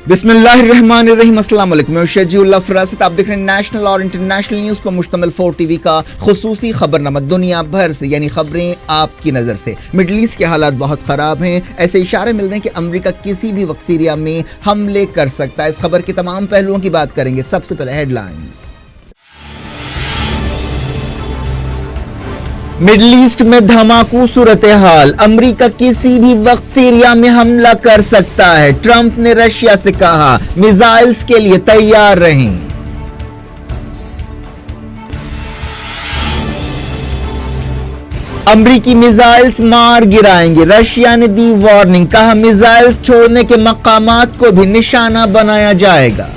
بسم اللہ الرحمن الرحیم۔ السلام علیکم، میں شجیع اللہ فراست، آپ دیکھ رہے ہیں نیشنل اور انٹرنیشنل نیوز پر مشتمل 4 ٹی وی کا خصوصی خبرنامہ دنیا بھر سے، یعنی خبریں آپ کی نظر سے۔ مڈل ایسٹ کے حالات بہت خراب ہیں، ایسے اشارے مل رہے ہیں کہ امریکہ کسی بھی وقت سیریا میں حملے کر سکتا ہے۔ اس خبر کے تمام پہلوؤں کی بات کریں گے۔ سب سے پہلے ہیڈ لائنز۔ مڈل ایسٹ میں دھماکوں صورتحال، امریکہ کسی بھی وقت سیریا میں حملہ کر سکتا ہے۔ ٹرمپ نے رشیا سے کہا میزائلز کے لیے تیار رہیں۔ امریکی میزائلز مار گرائیں گے، رشیا نے دی وارننگ، کہا میزائلز چھوڑنے کے مقامات کو بھی نشانہ بنایا جائے گا۔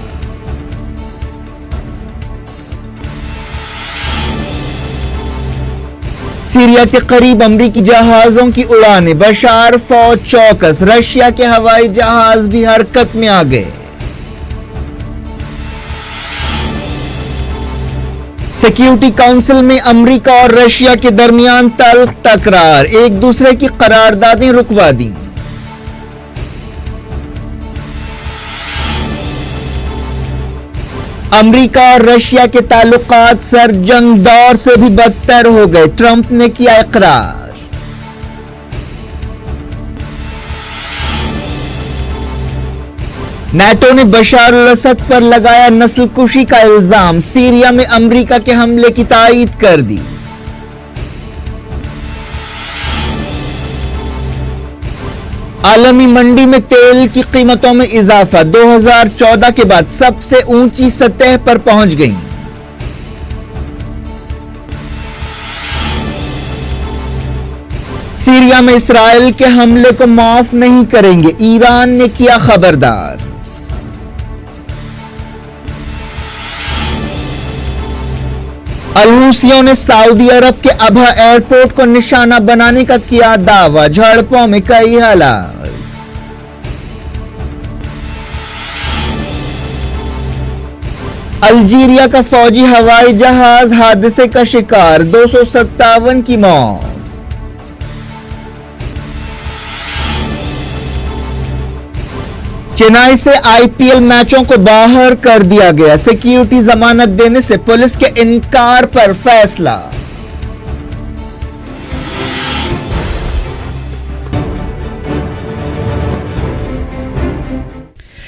سیریا کے قریب امریکی جہازوں کی اڑانیں، بشار فوج چوکس، رشیا کے ہوائی جہاز بھی حرکت میں آ گئے۔ سیکیورٹی کونسل میں امریکہ اور رشیا کے درمیان تلخ تکرار، ایک دوسرے کی قراردادیں رکوا دیں۔ امریکہ اور رشیا کے تعلقات سر جنگ دور سے بھی بدتر ہو گئے، ٹرمپ نے کیا اقرار۔ نیٹو نے بشار الاسد پر لگایا نسل کشی کا الزام، سیریا میں امریکہ کے حملے کی تائید کر دی۔ عالمی منڈی میں تیل کی قیمتوں میں اضافہ، 2014 کے بعد سب سے اونچی سطح پر پہنچ گئی۔ سیریا میں اسرائیل کے حملے کو معاف نہیں کریں گے، ایران نے کیا خبردار۔ الحوثیوں نے سعودی عرب کے ابہا ایئرپورٹ کو نشانہ بنانے کا کیا دعویٰ، جھڑپوں میں کئی ہلاک۔ الجیریا کا فوجی ہوائی جہاز حادثے کا شکار، 257 کی موت۔ چنئی سے آئی پی ایل میچوں کو باہر کر دیا گیا، سیکیورٹی ضمانت دینے سے پولیس کے انکار پر فیصلہ۔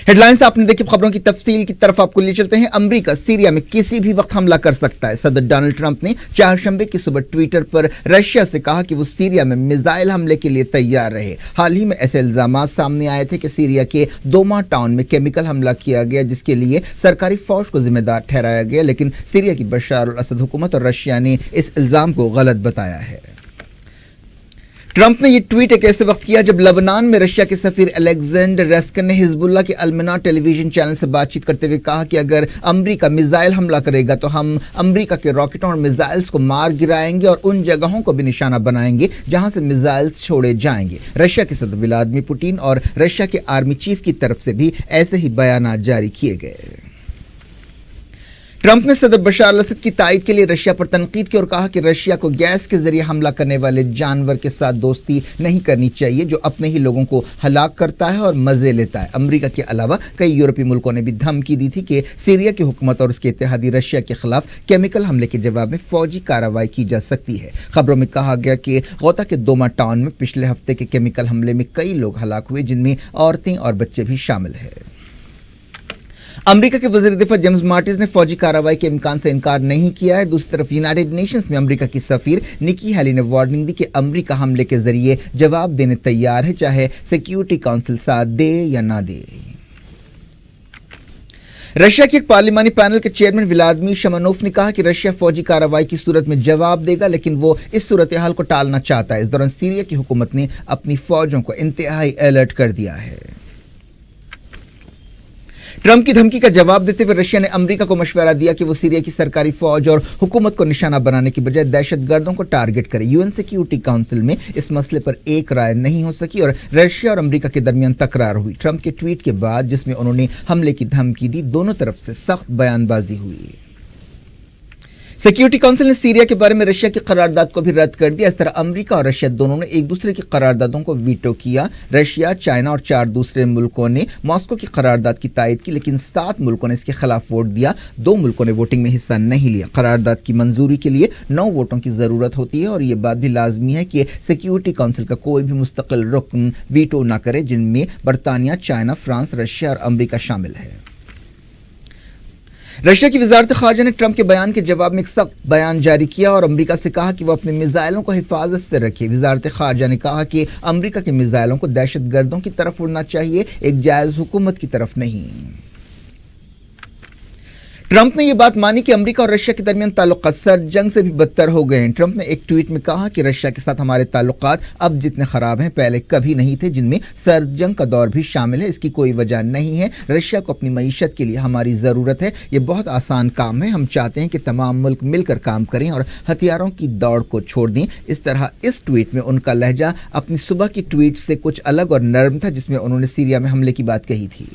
ہیڈ لائنز آپ نے دیکھی، خبروں کی تفصیل کی طرف آپ کو لے چلتے ہیں۔ امریکہ سیریا میں کسی بھی وقت حملہ کر سکتا ہے، صدر ڈونلڈ ٹرمپ نے چہارشنبے کی صبح ٹویٹر پر رشیا سے کہا کہ وہ سیریا میں میزائل حملے کے لیے تیار رہے۔ حال ہی میں ایسے الزامات سامنے آئے تھے کہ سیریا کے دوما ٹاؤن میں کیمیکل حملہ کیا گیا، جس کے لیے سرکاری فوج کو ذمہ دار ٹھہرایا گیا، لیکن سیریا کی بشار الاسد حکومت اور رشیا نے اس الزام کو غلط بتایا ہے۔ ٹرمپ نے یہ ٹویٹ ایک ایسے وقت کیا جب لبنان میں رشیا کے سفیر الیگزینڈر ریسکن نے حزب اللہ کے المنا ٹیلی ویژن چینل سے بات چیت کرتے ہوئے کہا کہ اگر امریکہ میزائل حملہ کرے گا تو ہم امریکہ کے راکٹوں اور میزائلز کو مار گرائیں گے اور ان جگہوں کو بھی نشانہ بنائیں گے جہاں سے میزائلز چھوڑے جائیں گے۔ رشیا کے صدر ولادیمیر پوٹین اور رشیا کے آرمی چیف کی طرف سے بھی ایسے ہی بیانات جاری کیے گئے۔ ٹرمپ نے صدر بشار الاسد کی تائید کے لیے رشیا پر تنقید کی اور کہا کہ رشیا کو گیس کے ذریعے حملہ کرنے والے جانور کے ساتھ دوستی نہیں کرنی چاہیے جو اپنے ہی لوگوں کو ہلاک کرتا ہے اور مزے لیتا ہے۔ امریکہ کے علاوہ کئی یورپی ملکوں نے بھی دھمکی دی تھی کہ سیریا کی حکومت اور اس کے اتحادی رشیا کے خلاف کیمیکل حملے کے جواب میں فوجی کارروائی کی جا سکتی ہے۔ خبروں میں کہا گیا کہ غوطہ کے دوما ٹاؤن میں پچھلے ہفتے کے کیمیکل حملے میں کئی لوگ ہلاک ہوئے، جن میں عورتیں اور بچے بھی شامل ہیں۔ امریکہ کے وزیر دفاع جیمز مارٹس نے فوجی کارروائی کے امکان سے انکار نہیں کیا ہے۔ دوسری طرف یونائیٹڈ نیشنز میں امریکہ کی سفیر نکی ہیلی نے وارننگ دی کہ امریکہ حملے کے ذریعے جواب دینے تیار ہے، چاہے سیکیورٹی کونسل ساتھ دے یا نہ دے۔ رشیا کے ایک پارلیمانی پینل کے چیئرمین ولادیمیر شمنوف نے کہا کہ رشیا فوجی کارروائی کی صورت میں جواب دے گا، لیکن وہ اس صورتحال کو ٹالنا چاہتا ہے۔ اس دوران سیریا کی حکومت نے اپنی فوجوں کو انتہائی الرٹ کر دیا ہے۔ ٹرمپ کی دھمکی کا جواب دیتے ہوئے رشیا نے امریکہ کو مشورہ دیا کہ وہ سیریا کی سرکاری فوج اور حکومت کو نشانہ بنانے کی بجائے دہشت گردوں کو ٹارگٹ کرے۔ یو این سیکیورٹی کونسل میں اس مسئلے پر ایک رائے نہیں ہو سکی اور رشیا اور امریکہ کے درمیان تکرار ہوئی۔ ٹرمپ کے ٹویٹ کے بعد جس میں انہوں نے حملے کی دھمکی دی، دونوں طرف سے سخت بیان بازی ہوئی۔ सिक्योरिटी काउंसिल ने सीरिया के बारे में रशिया की करारदाद को भी रद्द कर दिया। इस तरह अमेरिका और रशिया दोनों ने एक दूसरे की करारदादों को वीटो किया। रशिया, चाइना और 4 दूसरे मुल्कों ने मॉस्को की करारदाद की तायद की, लेकिन 7 मुल्कों ने इसके खिलाफ वोट दिया। 2 मुल्कों ने वोटिंग में हिस्सा नहीं लिया। करारदाद की मंजूरी के लिए 9 वोटों की जरूरत होती है और ये बात भी लाजमी है कि सिक्योरिटी काउंसिल का कोई भी मुस्तकिल रुकन वीटो ना करे, जिनमें बरतानिया, चाइना, फ्रांस, रशिया और अमेरिका शामिल है। रशिया की वजारत खारजा ने ट्रंप के बयान के जवाब में एक सख्त बयान जारी किया और अमेरिका से कहा कि वो अपने मिसाइलों को हिफाजत से रखे। वजारत खारजा ने कहा कि अमेरिका के मिसाइलों को दहशतगर्दों की तरफ उड़ना चाहिए, एक जायज हुकूमत की तरफ नहीं। ट्रंप ने यह बात मानी कि अमेरिका और रशिया के दरमियान ताल्लुकात सर्द जंग से भी बदतर हो गए हैं। ट्रंप ने एक ट्वीट में कहा कि रशिया के साथ हमारे ताल्लुकात अब जितने खराब हैं पहले कभी नहीं थे, जिनमें सर्द जंग का दौर भी शामिल है। इसकी कोई वजह नहीं है। रशिया को अपनी मईशत के लिए हमारी ज़रूरत है। ये बहुत आसान काम है। हम चाहते हैं कि तमाम मुल्क मिलकर काम करें और हथियारों की दौड़ को छोड़ दें। इस तरह इस ट्वीट में उनका लहजा अपनी सुबह की ट्वीट से कुछ अलग और नर्म था, जिसमें उन्होंने सीरिया में हमले की बात कही थी।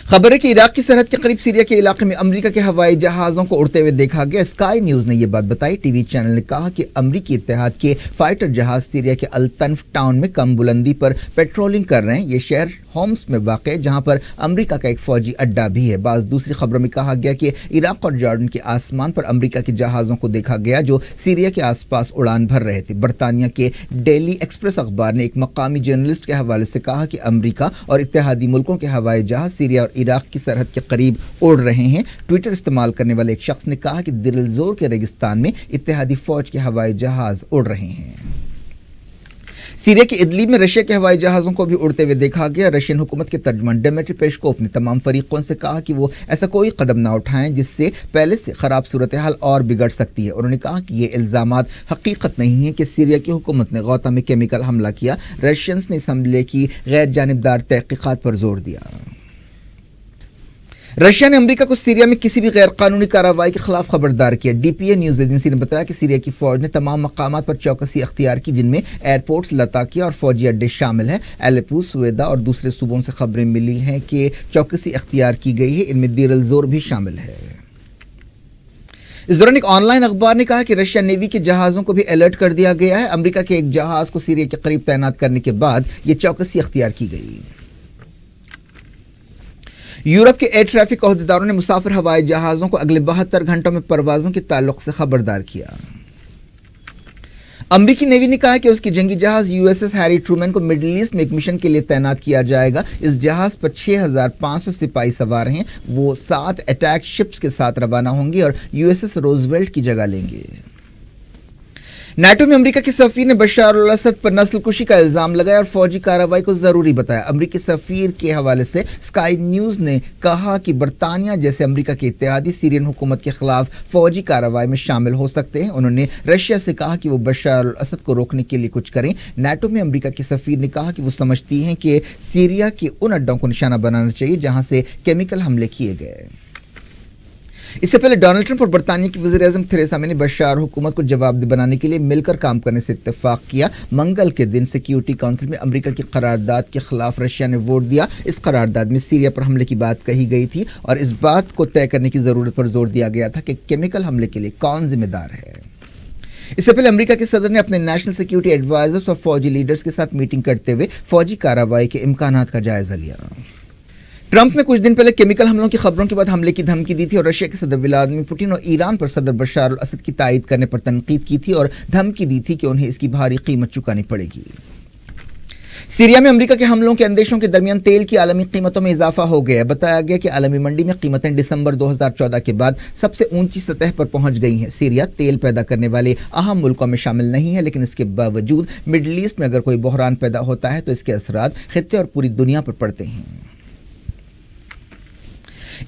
खबर है कि इराक की सरहद के करीब सीरिया के इलाके में अमेरिका के हवाई जहाज़ों को उड़ते हुए देखा गया। स्काई न्यूज़ ने यह बात बताई। टीवी चैनल ने कहा कि अमेरिकी इत्तेहाद के फाइटर जहाज़ सीरिया के अल तन्फ टाउन में कम बुलंदी पर पेट्रोलिंग कर रहे हैं। ये शहर होम्स में वाक़ है, जहां पर अमेरिका का एक फौजी अड्डा भी है। बाज़ दूसरी खबरों में कहा गया कि इराक और जॉर्डन के आसमान पर अमेरिका के जहाज़ों को देखा गया जो सीरिया के आसपास उड़ान भर रहे थे। बरतानिया के डेली एक्सप्रेस अखबार ने एक मकामी जर्नलिस्ट के हवाले से कहा कि अमेरिका और इत्तेहादी मुल्कों के हवाई जहाज़ सीरिया और इराक की सरहद के करीब उड़ रहे हैं। ट्विटर इस्तेमाल करने वाले एक शख्स ने कहा कि दिल जोर के रेगिस्तान में इत्तेहादी फौज के हवाई जहाज उड़ रहे हैं। सीरिया के इदलिब में रशिया के हवाई जहाज़ों को भी उड़ते हुए देखा गया। रशियन हुकूमत के तर्जुमान डिमित्री पेस्कोव ने तमाम फरीकों से कहा कि वो ऐसा कोई कदम ना उठाएं जिससे पहले से ख़राब सूरत हाल और बिगड़ सकती है। उन्होंने कहा कि ये इल्ज़ामात हकीकत नहीं है कि सीरिया की हुकूमत ने गौता में केमिकल हमला किया। रशियंस ने इस हमले की गैर जानिबदार तहकीकात पर जोर दिया। रशिया ने अमेरिका को सीरिया में किसी भी गैर कानूनी कार्रवाई के खिलाफ खबरदार किया। डीपीए न्यूज़ एजेंसी ने बताया कि सीरिया की फौज ने तमाम मकामात पर चौकसी अख्तियार की, जिनमें एयरपोर्ट्स, लताकिया और फौजी अड्डे शामिल हैं। एलेपो, सुवेदा और दूसरे सूबों से खबरें मिली हैं कि चौकसी अख्तियार की गई है। इनमें देर अल जोर भी शामिल है। इस दौरान एक ऑनलाइन अखबार ने कहा कि रशिया नेवी के जहाज़ों को भी अलर्ट कर दिया गया है। अमेरिका के एक जहाज़ को सीरिया के करीब तैनात करने के बाद यह चौकसी अख्तियार की गई। यूरोप के एयर ट्रैफिक अहदेदारों ने मुसाफिर हवाई जहाज़ों को अगले 72 घंटों में परवाज़ों के ताल्लुक से खबरदार किया। अमेरिकी नेवी ने कहा कि उसकी जंगी जहाज़ यूएसएस हैरी ट्रूमैन को मिडिल ईस्ट में एक मिशन के लिए तैनात किया जाएगा। इस जहाज़ पर 6500 सिपाही सवार हैं। वो 7 अटैक शिप्स के साथ रवाना होंगे और यूएसएस रोजवेल्ट की जगह लेंगे। नाटो में अमेरिका के सफीर ने बशार अल असद पर नस्लकुशी का इल्जाम लगाया और फौजी कार्रवाई को जरूरी बताया। अमेरिकी सफीर के हवाले से स्काई न्यूज़ ने कहा कि बरतानिया जैसे अमेरिका के इत्तेहादी सीरियन हुकूमत के खिलाफ फौजी कार्रवाई में शामिल हो सकते हैं। उन्होंने रशिया से कहा कि वो बशार अल असद को रोकने के लिए कुछ करें। नाटो में अमेरिका के सफीर ने कहा कि वो समझती हैं कि सीरिया के उन अड्डों को निशाना बनाना चाहिए जहां से केमिकल हमले किए गए। इससे पहले डोनाल्ड ट्रंप और बरतानिया की वज़ीर-ए-आज़म थेरेसा मे ने बशार हुकूमत को जवाबदेह बनाने के लिए मिलकर काम करने से इत्तेफाक किया। मंगल के दिन सिक्योरिटी काउंसिल में अमेरिका की करारदाद के खिलाफ रशिया ने वोट दिया। इस करारदाद में सीरिया पर हमले की बात कही गई थी और इस बात को तय करने की ज़रूरत पर जोर दिया गया था कि केमिकल हमले के लिए कौन जिम्मेदार है। इससे पहले अमेरिका के सदर ने अपने नेशनल सिक्योरिटी एडवाइजर्स और फौजी लीडर्स के साथ मीटिंग करते हुए फौजी कार्रवाई के इम्कानात का जायजा लिया। ट्रंप ने कुछ दिन पहले केमिकल हमलों की खबरों के बाद हमले की धमकी दी थी और रशिया के सदर व्लादिमीर पुतिन और ईरान पर सदर बशार अल असद की तायद करने पर तनकीद की थी और धमकी दी थी कि उन्हें इसकी भारी कीमत चुकानी पड़ेगी। सीरिया में अमेरिका के हमलों के अंदेशों के दरमियान तेल की आलमी कीमतों में इजाफा हो गया। बताया गया कि आलमी मंडी में कीमतें दिसंबर 2014 के बाद सबसे ऊंची सतह पर पहुंच गई हैं। सीरिया तेल पैदा करने वाले अहम मुल्कों में शामिल नहीं है, लेकिन इसके बावजूद मिडिल ईस्ट में अगर कोई बहरान पैदा होता है तो इसके असरात खित्ते और पूरी दुनिया पर पड़ते हैं।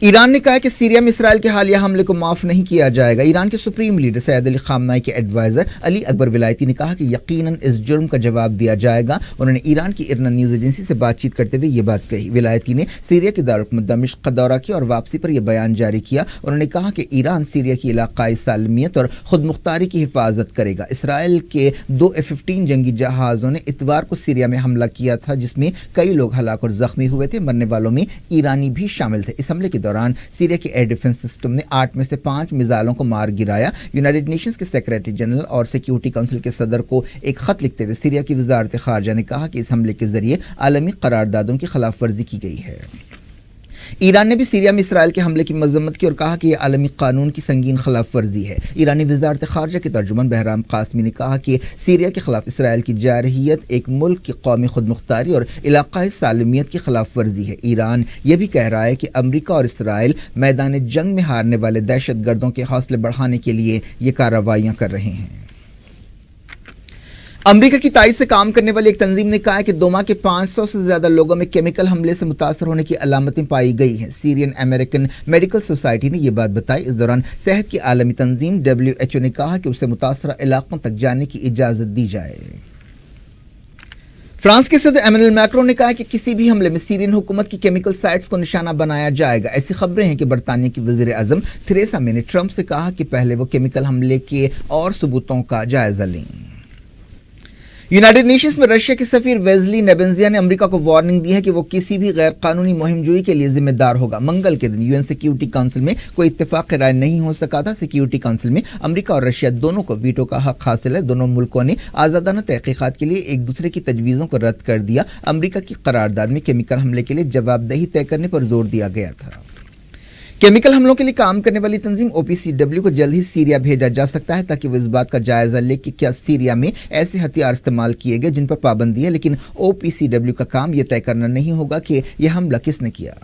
ईरान ने कहा कि सीरिया में इसराइल के हालिया हमले को माफ नहीं किया जाएगा। ईरान के सुप्रीम लीडर सैयद अली खामनाई के एडवाइजर अली अकबर विलायती ने कहा कि यकीनन इस जुर्म का जवाब दिया जाएगा। उन्होंने ईरान की इरना न्यूज़ एजेंसी से बातचीत करते हुए ये बात कही। विलायती ने सीरिया के दारुल दमिश्क का दौरा किया और वापसी पर यह बयान जारी किया। उन्होंने कहा कि ईरान सीरिया की इलाकाई सालमियत और खुद मुख्तारी की हिफाजत करेगा। इसराइल के 2 F-15 जंगी जहाज़ों ने इतवार को सीरिया में हमला किया था, जिसमें कई लोग हलाक और जख्मी हुए थे। मरने वालों में ईरानी भी शामिल थे। इस हमले के दौरान सीरिया के एयर डिफेंस सिस्टम ने 8 में से 5 मिसाइलों को मार गिराया। यूनाइटेड नेशंस के सेक्रेटरी जनरल और सिक्योरिटी काउंसिल के सदर को एक खत लिखते हुए सीरिया की वजारत खारजा ने कहा कि इस हमले के जरिए आलमी करारदादों की खिलाफ वर्जी की गई है। ईरान ने भी सीरिया में इसराइल के हमले की मजम्मत की और कहा कि यह आलमी कानून की संगीन खिलाफ वर्जी है। ईरानी वजारत खारजा के तर्जुमान बहराम कासमी ने कहा कि सीरिया के खिलाफ इसराइल की जारहियत एक मुल्क की कौमी खुदमुख्तारी और इलाकाई सालमियत की खिलाफ वर्जी है। ईरान यह भी कह रहा है कि अमरीका और इसराइल मैदान जंग में हारने वाले दहशत गर्दों के हौसले बढ़ाने के लिए ये कार्रवाइयां कर रहे हैं। अमेरिका की ताईद से काम करने वाली एक तंजीम ने कहा है कि दोमा के 500 से ज्यादा लोगों में केमिकल हमले से मुतासर होने की अलामतें पाई गई हैं। सीरियन अमेरिकन मेडिकल सोसाइटी ने यह बात बताई। इस दौरान सेहत की आलमी तंजीम WHO ने कहा कि उसे मुतासरा इलाकों तक जाने की इजाजत दी जाए। फ्रांस के सदर एमेनुएल मैक्रों ने कहा कि किसी भी हमले में सीरियन हुकूमत की केमिकल साइट्स को निशाना बनाया जाएगा। ऐसी खबरें हैं कि बरतानिया की वजीर आजम थेरेसा मे ने ट्रंप से कहा कि पहले वो केमिकल हमले के और सबूतों का जायजा लें। यूनाइटेड नेशंस में रशिया के सफीर वेजली नेबेंजिया ने अमेरिका को वार्निंग दी है कि वो किसी भी गैर कानूनी मुहिमजोई के लिए जिम्मेदार होगा। मंगल के दिन यूएन सिक्योरिटी काउंसिल में कोई इत्तेफाक राय नहीं हो सका था। सिक्योरिटी काउंसिल में अमेरिका और रशिया दोनों को वीटो का हक हासिल है। दोनों मुल्कों ने आजादाना तहकीकात के लिए एक दूसरे की तजवीज़ों को रद्द कर दिया। अमेरिका की करारदाद में केमिकल हमले के लिए जवाबदेही तय करने पर जोर दिया गया था। केमिकल हमलों के लिए काम करने वाली तंजीम OPCW को जल्द ही सीरिया भेजा जा सकता है ताकि वो इस बात का जायजा ले कि क्या सीरिया में ऐसे हथियार इस्तेमाल किए गए जिन पर पाबंदी है, लेकिन OPCW का काम यह तय करना नहीं होगा कि यह हमला किसने किया।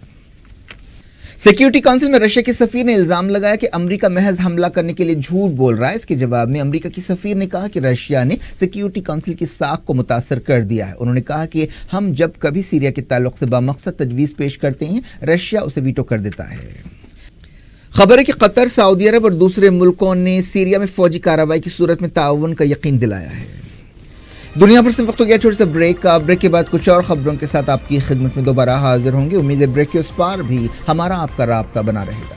सिक्योरिटी काउंसिल में रशिया के सफीर ने इल्जाम लगाया कि अमेरिका महज हमला करने के लिए झूठ बोल रहा है। इसके जवाब में अमेरिका की सफीर ने कहा कि रशिया ने सिक्योरिटी काउंसिल की साख को मुतासर कर दिया है। उन्होंने कहा कि हम जब कभी सीरिया के ताल्लुक से बामकसद तजवीज़ पेश करते हैं, रशिया उसे वीटो कर देता है। खबर है कि कतर, सऊदी अरब और दूसरे मुल्कों ने सीरिया में फौजी कार्रवाई की सूरत में ताउन का यकीन दिलाया है। दुनिया भर से वक्त हो गया छोटे से ब्रेक का। ब्रेक के बाद कुछ और खबरों के साथ आपकी खिदमत में दोबारा हाजिर होंगे। उम्मीद है ब्रेक के उस पार भी हमारा आपका राब्ता बना रहेगा।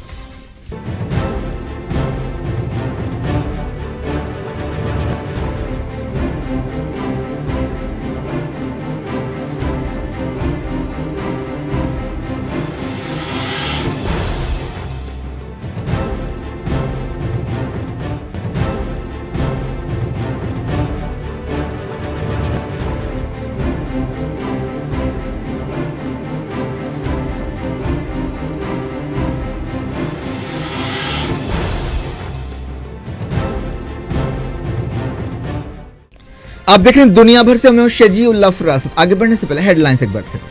आप देख रहे हैं दुनिया भर से, मैं हूं शजी उल्लाह फरासत। आगे बढ़ने से पहले हेडलाइंस एक बार फिर।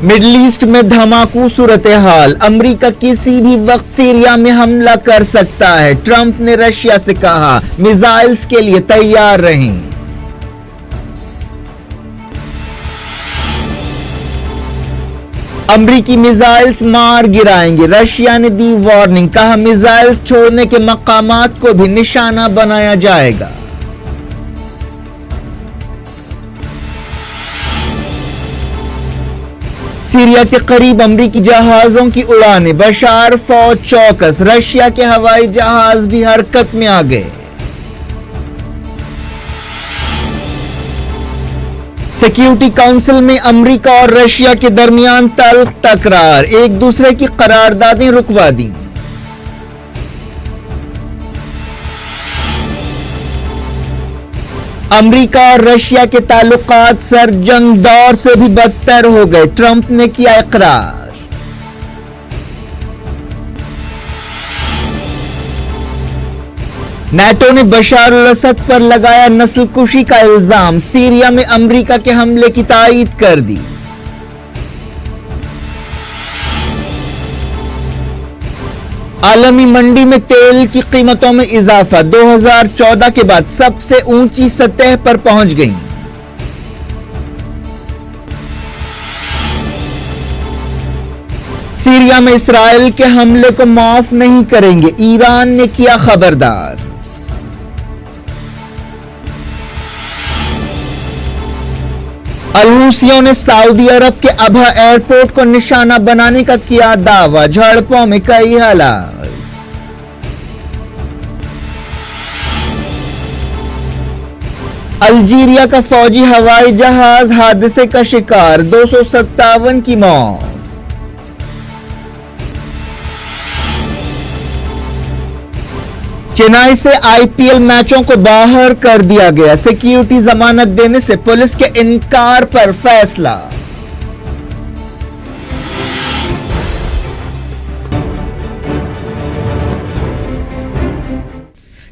मिडल ईस्ट में धमाकू सूरत हाल, अमेरिका किसी भी वक्त सीरिया में हमला कर सकता है। ट्रंप ने रशिया से कहा मिसाइल्स के लिए तैयार रहें। अमरीकी मिसाइल्स मार गिराएंगे, रशिया ने दी वार्निंग। कहा मिसाइल्स छोड़ने के मकामात को भी निशाना बनाया जाएगा। सीरिया के करीब अमरीकी जहाजों की उड़ानें, बशार फौज चौकस, रशिया के हवाई जहाज भी हरकत में आ गए। सिक्योरिटी काउंसिल में अमेरिका और रशिया के दरमियान तल्ख तकरार, एक दूसरे की करारदादें रुकवा दी। अमेरिका और रशिया के ताल्लुकात सरजंग दौर से भी बदतर हो गए, ट्रंप ने किया इकरार। नाटो ने बशार अल असद पर लगाया नस्लकुशी का इल्जाम, सीरिया में अमेरिका के हमले की तायीद कर दी। आलमी मंडी में तेल की कीमतों में इजाफा 2014 के बाद सबसे ऊंची सतह पर पहुंच गई। सीरिया में इसराइल के हमले को माफ नहीं करेंगे, ईरान ने किया खबरदार। अलहूसियों ने सऊदी अरब के अबहा एयरपोर्ट को निशाना बनाने का किया दावा, झड़पों में कई हलाक। अल्जीरिया का फौजी हवाई जहाज हादसे का शिकार, 257 की मौत। चेन्नई से आईपीएल मैचों को बाहर कर दिया गया, सिक्योरिटी जमानत देने से पुलिस के इनकार पर फैसला।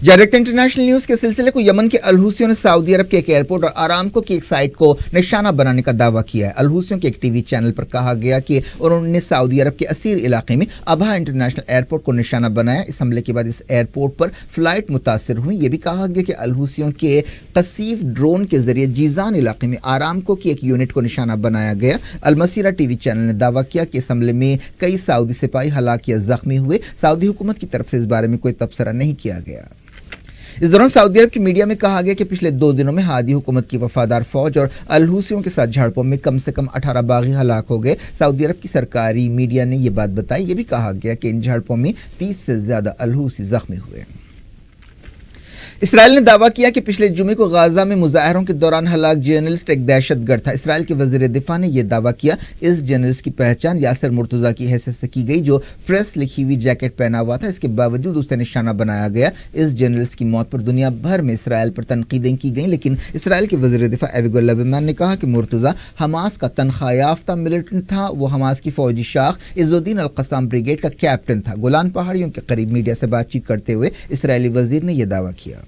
डायरेक्ट इंटरनेशनल न्यूज के सिलसिले को यमन के अलहूसियों ने सऊदी अरब के एक एयरपोर्ट और आरामको की एक साइट को निशाना बनाने का दावा किया है। अलहूसियों के एक टीवी चैनल पर कहा गया कि उन्होंने सऊदी अरब के असीर इलाके में अबहा इंटरनेशनल एयरपोर्ट को निशाना बनाया। इस हमले के बाद इस एयरपोर्ट पर फ्लाइट मुतासर हुई। यह भी कहा गया कि अलहूसियों के कसीफ ड्रोन के जरिए जीजान इलाके में आरामको की एक यूनिट को निशाना बनाया गया। अलमसीरा टीवी चैनल ने दावा किया कि इस हमले में कई सऊदी सिपाही हलाक या जख्मी हुए। सऊदी हुकूमत की तरफ से इस बारे में कोई तबसरा नहीं किया गया। इस दौरान सऊदी अरब की मीडिया में कहा गया कि पिछले 2 दिनों में हादी हुकूमत की वफादार फौज और अलहूसियों के साथ झड़पों में कम से कम 18 बागी हलाक हो गए। सऊदी अरब की सरकारी मीडिया ने यह बात बताई। यह भी कहा गया कि इन झड़पों में 30 से ज्यादा अलहूसी जख्मी हुए। इसराइल ने दावा किया कि पिछले जुमे को गाजा में मुजाहरों के दौरान हलाक जर्नलिस्ट एक दहशतगर्द था। इसराइल के वजीर दिफा ने यह दावा किया। इस जर्नलिस्ट की पहचान यासिर मुर्तजा की हैसियत से की गई, जो प्रेस लिखी हुई जैकेट पहना हुआ था। इसके बावजूद उसे निशाना बनाया गया। इस जर्नलिस्ट की मौत पर दुनिया भर में इसराइल पर तनकीदें की गई, लेकिन इसराइल के वजीर दिफा एविगोर लिबरमैन ने कहा कि मुर्तजा हमास का तनख्वाह याफ्ता मिलिटेंट था। वो हमास की फौजी शाख इज़्ज़ुद्दीन अल-क़स्साम ब्रिगेड का कैप्टन था। गोलान पहाड़ियों के करीब मीडिया से बातचीत करते हुए इसराइली वजीर ने यह दावा किया।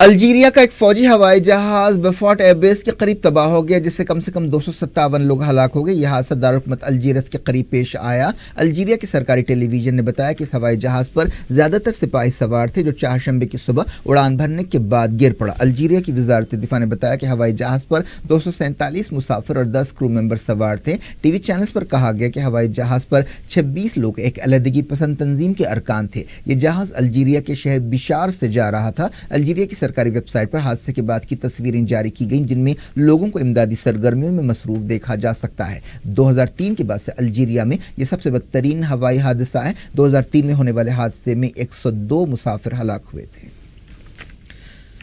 अल्जीरिया का एक फौजी हवाई जहाज बेफोर्ट एयरबेस के करीब तबाह हो गया, जिससे कम से कम 257 लोग हलाक हो गए। यह हादसा दारुल-हुकूमत अल्जीरस के करीब पेश आया। अल्जीरिया की सरकारी टेलीविजन ने बताया कि इस हवाई जहाज पर ज्यादातर सिपाही सवार थे, जो चारशंबे की सुबह उड़ान भरने के बाद गिर पड़ा। अल्जीरिया की वजारत दिफा ने बताया कि हवाई जहाज पर 247 मुसाफिर और 10 क्रू मेंबर सवार थे। टीवी चैनल्स पर कहा गया कि हवाई जहाज पर 26 लोग एक अलहदगी पसंद तंजीम के अरकान थे। यह जहाज अल्जीरिया के शहर बिशार से जा रहा था। अल्जीरिया की सरकारी वेबसाइट पर हादसे के बाद की तस्वीरें जारी की गईं, जिनमें लोगों को इमदादी सरगर्मियों में मसरूफ देखा जा सकता है। 2003 के बाद से अल्जीरिया में यह सबसे बदतरीन हवाई हादसा है। 2003 में होने वाले हादसे में 102 मुसाफिर हलाक हुए थे।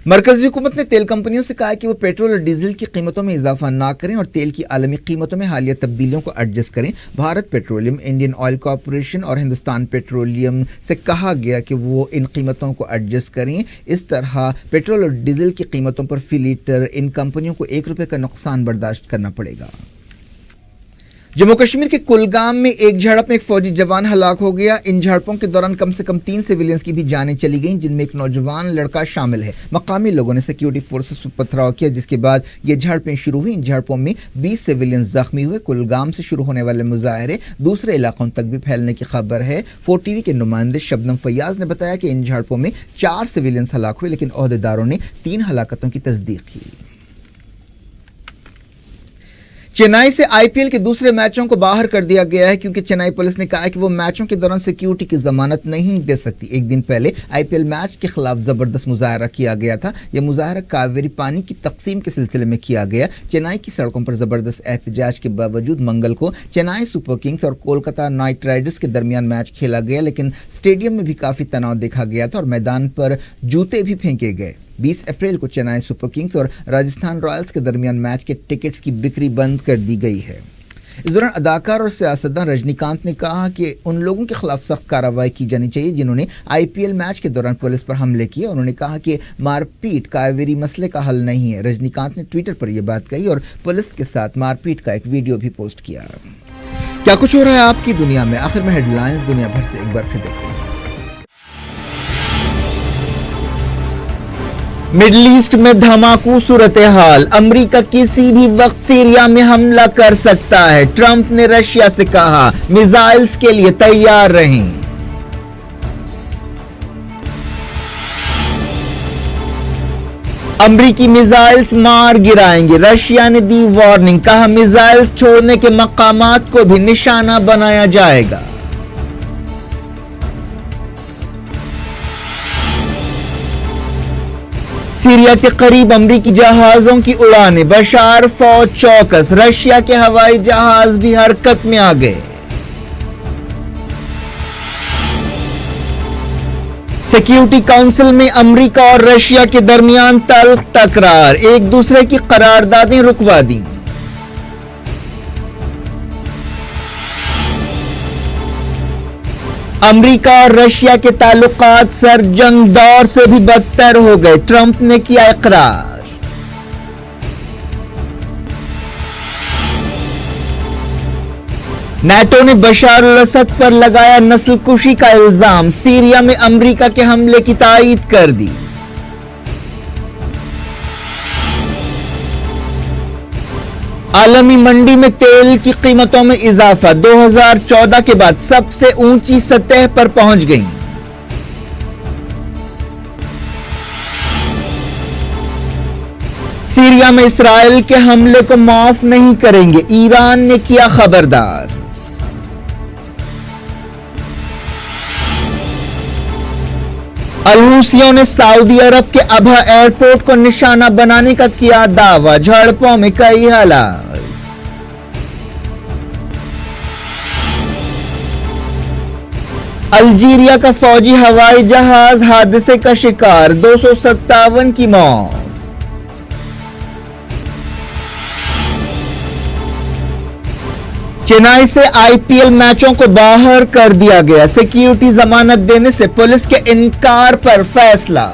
मरकजी हुकूमत ने तेल कंपनियों से कहा है कि वो पेट्रोल और डीजल की कीमतों में इजाफा ना करें और तेल की आलमी कीमतों में हालिया तब्दीलियों को एडजस्ट करें। Bharat petroleum, Indian oil corporation और हिंदुस्तान पेट्रोलियम से कहा गया कि वो इन कीमतों को एडजस्ट करें। इस तरह पेट्रोल और डीजल की कीमतों पर फी लीटर इन कंपनियों को 1 रुपये का नुकसान बर्दाश्त करना पड़ेगा। जम्मू कश्मीर के कुलगाम में एक झड़प में एक फौजी जवान हलाक हो गया। इन झड़पों के दौरान कम से कम 3 सिविलियंस की भी जानें चली गईं, जिनमें एक नौजवान लड़का शामिल है। मकामी लोगों ने सिक्योरिटी फोर्सेस पर पथराव किया, जिसके बाद ये झड़पें शुरू हुई। इन झड़पों में 20 सिविलियंस जख्मी हुए। कुलगाम से शुरू होने वाले मुजाहरे दूसरे इलाकों तक भी फैलने की खबर है। 4TV के नुमाइंदे शबनम फैयाज ने बताया कि इन झड़पों में 4 सिविलियंस हलाक हुए, लेकिन ओहदेदारों ने 3 हलाकतों की तस्दीक की। चेन्नई से आईपीएल के दूसरे मैचों को बाहर कर दिया गया है, क्योंकि चेन्नई पुलिस ने कहा है कि वो मैचों के दौरान सिक्योरिटी की जमानत नहीं दे सकती। एक दिन पहले आईपीएल मैच के खिलाफ जबरदस्त मुजाहरा किया गया था। यह मुजाहरा कावेरी पानी की तकसीम के सिलसिले में किया गया। चेन्नई की सड़कों पर जबरदस्त एहतजाज के बावजूद मंगल को चेन्नई सुपर किंग्स और कोलकाता नाइट राइडर्स के दरमियान मैच खेला गया, लेकिन स्टेडियम में भी काफी तनाव देखा गया था और मैदान पर जूते भी फेंके गए। 20 अप्रैल को चेन्नई सुपर किंग्स और राजस्थान रॉयल्स के दरमियान मैच के टिकट्स की बिक्री बंद कर दी गई है। इस दौरान अदाकार और सियासतदान रजनीकांत ने कहा कि उन लोगों के खिलाफ सख्त कार्रवाई की जानी चाहिए जिन्होंने आईपीएल मैच के दौरान पुलिस पर हमले किए। उन्होंने कहा कि मारपीट कावेरी मसले का हल नहीं है। रजनीकांत ने ट्विटर पर यह बात कही और पुलिस के साथ मारपीट का एक वीडियो भी पोस्ट किया। क्या कुछ हो रहा है आपकी दुनिया में? आखिर में हेडलाइंस दुनिया भर से एक बार फिर देखते हैं। मिडल ईस्ट में धमाकू सूरत हाल, अमरीका किसी भी वक्त सीरिया में हमला कर सकता है। ट्रंप ने रशिया से कहा मिसाइल्स के लिए तैयार रहें। अमरीकी मिसाइल्स मार गिराएंगे, रशिया ने दी वार्निंग। कहा मिसाइल्स छोड़ने के मकामात को भी निशाना बनाया जाएगा। सीरिया के करीब अमरीकी जहाजों की उड़ानें, बशार फौज चौकस। रशिया के हवाई जहाज भी हरकत में आ गए। सिक्योरिटी काउंसिल में अमेरिका और रशिया के दरमियान तल्ख तकरार, एक दूसरे की करारदादें रुकवा दी। अमेरिका और रशिया के ताल्लुकात सरजंग दौर से भी बदतर हो गए, ट्रंप ने किया इकरार। नाटो ने बशार अल असद पर लगाया नस्लकुशी का इल्जाम, सीरिया में अमेरिका के हमले की तायीद कर दी। आलमी मंडी में तेल की कीमतों में इजाफा 2014 के बाद सबसे ऊंची सतह पर पहुंच गई। सीरिया में इस्राएल के हमले को माफ नहीं करेंगे, ईरान ने किया खबरदार। रूसियों ने सऊदी अरब के अबहा एयरपोर्ट को निशाना बनाने का किया दावा, झड़पों में कई हलाक। अल्जीरिया का फौजी हवाई जहाज हादसे का शिकार, 257 की मौत। चेन्नई से आईपीएल मैचों को बाहर कर दिया गया, सिक्योरिटी जमानत देने से पुलिस के इनकार पर फैसला।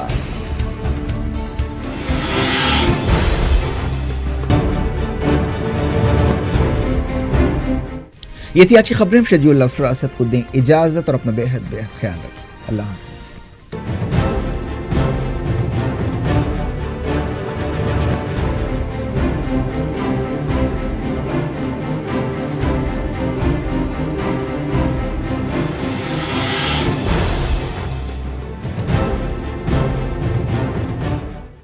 ये थी आज की खबरें। शेड्यूल फरासत को दें इजाजत और अपना बेहद ख्याल रखें। अल्लाह हाफ़िज़।